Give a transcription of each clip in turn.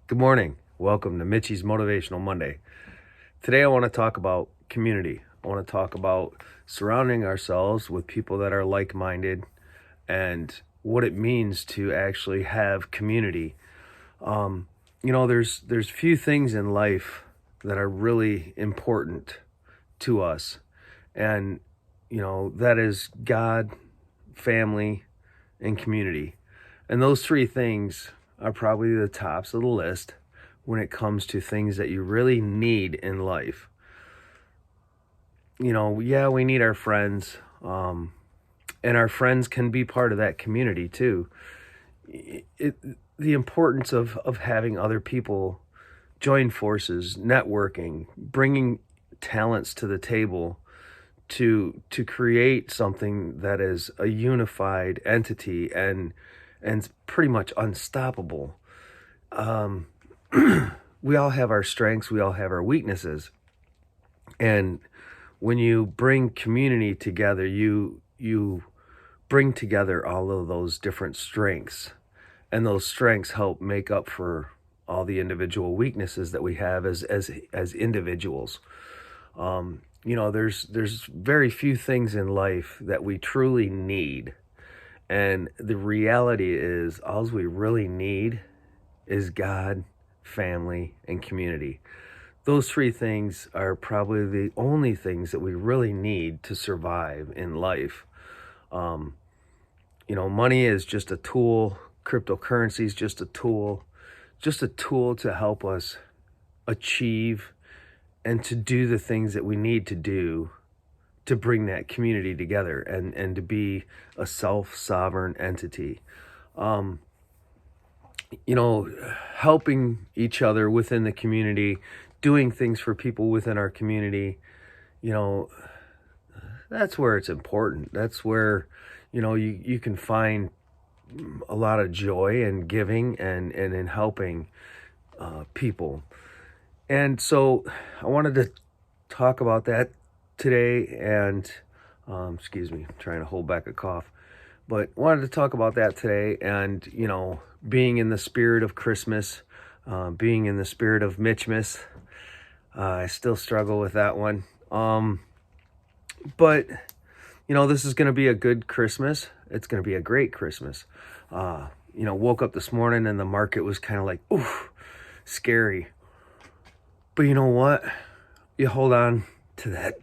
Good morning. Welcome to Mitchie's Motivational Monday. Today I want to talk about community. I want to talk about surrounding ourselves with people that are like-minded and what it means to actually have community. There's few things in life that are really important to us. And, that is God, family, and community. And those three things are probably the tops of the list when it comes to things that you really need in life. We need our friends, and our friends can be part of that community too. The importance of having other people join forces, networking, bringing talents to the table to create something that is a unified entity and pretty much unstoppable. We all have our strengths, we all have our weaknesses. And when you bring community together, you bring together all of those different strengths. And those strengths help make up for all the individual weaknesses that we have as individuals. There's very few things in life that we truly need. And the reality is, all we really need is God, family, and community. Those three things are probably the only things that we really need to survive in life. Money is just a tool. Cryptocurrency is just a tool to help us achieve and to do the things that we need to do to bring that community together and to be a self-sovereign entity. Helping each other within the community, doing things for people within our community, that's where it's important. That's where, you can find a lot of joy in giving and in helping people. And so I wanted to talk about that today, and excuse me, I'm trying to hold back a cough, but wanted to talk about that today, and being in the spirit of Christmas, being in the spirit of Mitchmas. I still struggle with that one, but this is going to be a good Christmas. It's going to be a great Christmas. Woke up this morning and the market was kind of like, oof, scary. But you know what? You hold on to that.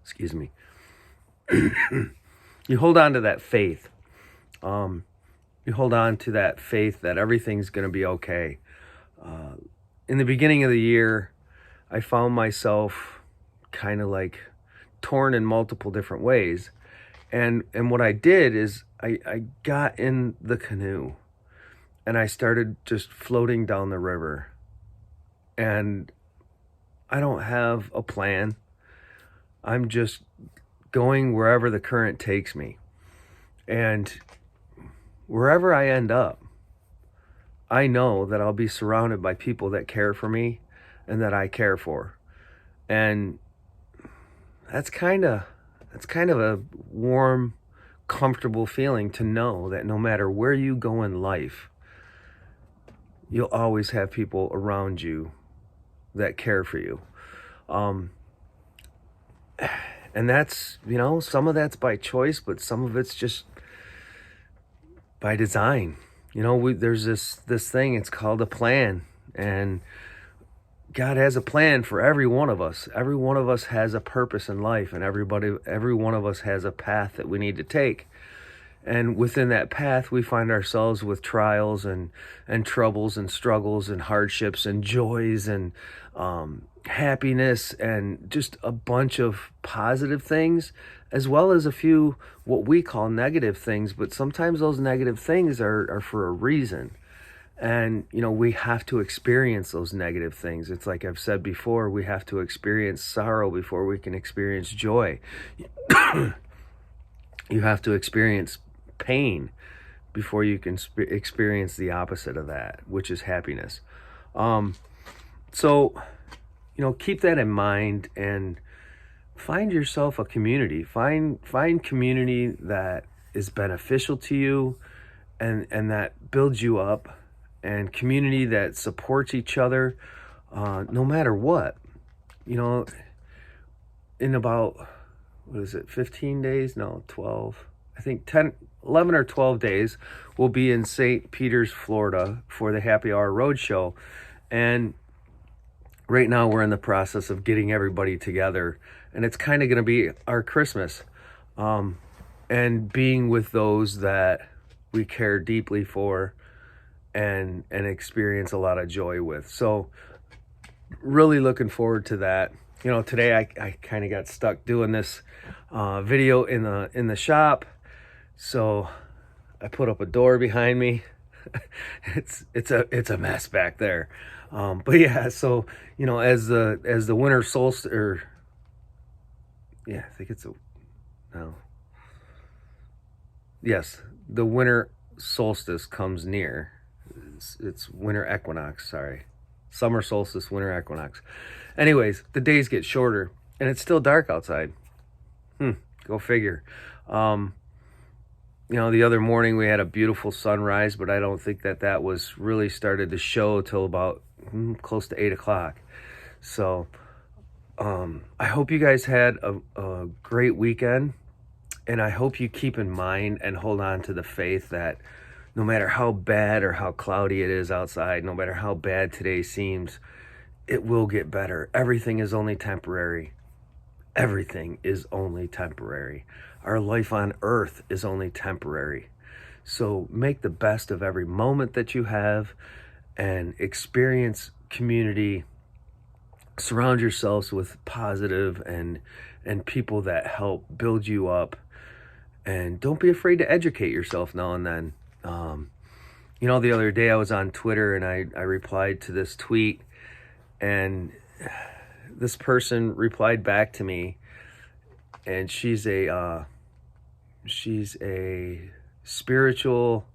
Excuse me. You hold on to that faith. You hold on to that faith that everything's going to be okay. In the beginning of the year, I found myself kind of like torn in multiple different ways. And what I did is I got in the canoe and I started just floating down the river. And I don't have a plan. I'm just going wherever the current takes me. And wherever I end up, I know that I'll be surrounded by people that care for me and that I care for. And that's kind of a warm, comfortable feeling to know that no matter where you go in life, you'll always have people around you that care for you. And that's, some of that's by choice, but some of it's just by design. There's this thing, it's called a plan, and God has a plan for every one of us. Every one of us has a purpose in life, and every one of us has a path that we need to take. And within that path, we find ourselves with trials and troubles and struggles and hardships and joys and happiness and just a bunch of positive things, as well as a few what we call negative things. But sometimes those negative things are for a reason. And, we have to experience those negative things. It's like I've said before, we have to experience sorrow before we can experience joy. You have to experience pain before you can experience the opposite of that, which is happiness. So, keep that in mind and find yourself a community. Find community that is beneficial to you and that builds you up, and community that supports each other, no matter what. You know, in about, what is it, 15 days? No, 12. I think 10, 11 or 12 days, we'll be in St. Peters, Florida for the Happy Hour Roadshow. And right now we're in the process of getting everybody together. And it's kind of going to be our Christmas. And being with those that we care deeply for and experience a lot of joy with. So really looking forward to that. You know, today I kind of got stuck doing this video in the shop, so I put up a door behind me. it's a mess back there, but yeah. So you know, as the winter solstice, or yeah, I think it's yes, the winter solstice comes near. It's winter equinox. Sorry. Summer solstice, winter equinox. Anyways, the days get shorter and it's still dark outside. Go figure. You know, the other morning we had a beautiful sunrise, but I don't think that was really started to show till about close to 8 o'clock. So I hope you guys had a great weekend, and I hope you keep in mind and hold on to the faith that no matter how bad or how cloudy it is outside, no matter how bad today seems, it will get better. Everything is only temporary. Everything is only temporary. Our life on earth is only temporary. So make the best of every moment that you have and experience community. Surround yourselves with positive and people that help build you up. And don't be afraid to educate yourself now and then. You know, the other day I was on Twitter and I replied to this tweet, and this person replied back to me, and she's a spiritual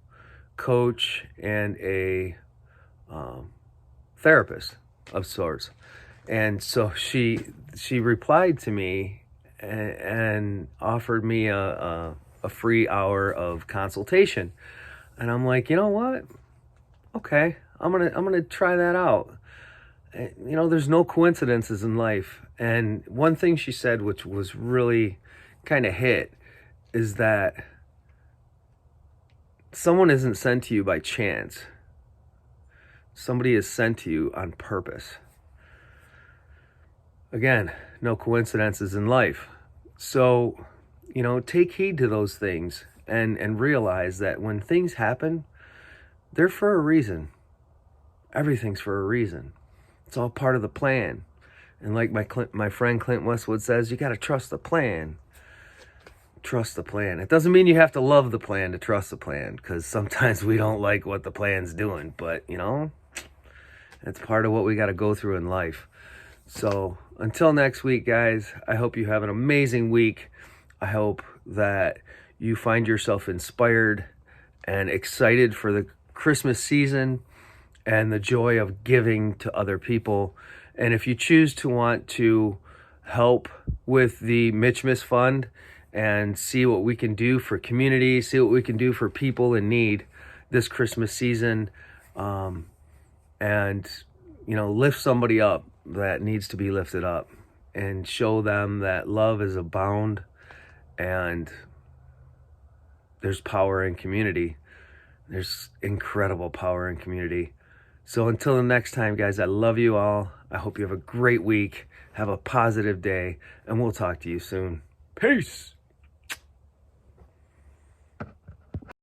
coach and a therapist of sorts. And so she replied to me and offered me a free hour of consultation. And I'm like, you know what? Okay, I'm gonna try that out. You know, there's no coincidences in life. And one thing she said, which was really kind of hit, is that someone isn't sent to you by chance. Somebody is sent to you on purpose. Again, no coincidences in life. So, you know, take heed to those things and realize that when things happen, they're for a reason. Everything's for a reason. It's all part of the plan. And like my friend Clint Westwood says, you got to trust the plan. Trust the plan. It doesn't mean you have to love the plan to trust the plan, because sometimes we don't like what the plan's doing. But, you know, it's part of what we got to go through in life. So until next week, guys, I hope you have an amazing week. I hope that you find yourself inspired and excited for the Christmas season and the joy of giving to other people. And if you choose to want to help with the Mitchmas Fund and see what we can do for community, see what we can do for people in need this Christmas season, and, you know, lift somebody up that needs to be lifted up, and show them that love is abound and there's power in community. There's incredible power in community. So until the next time, guys, I love you all. I hope you have a great week. Have a positive day, and we'll talk to you soon. Peace.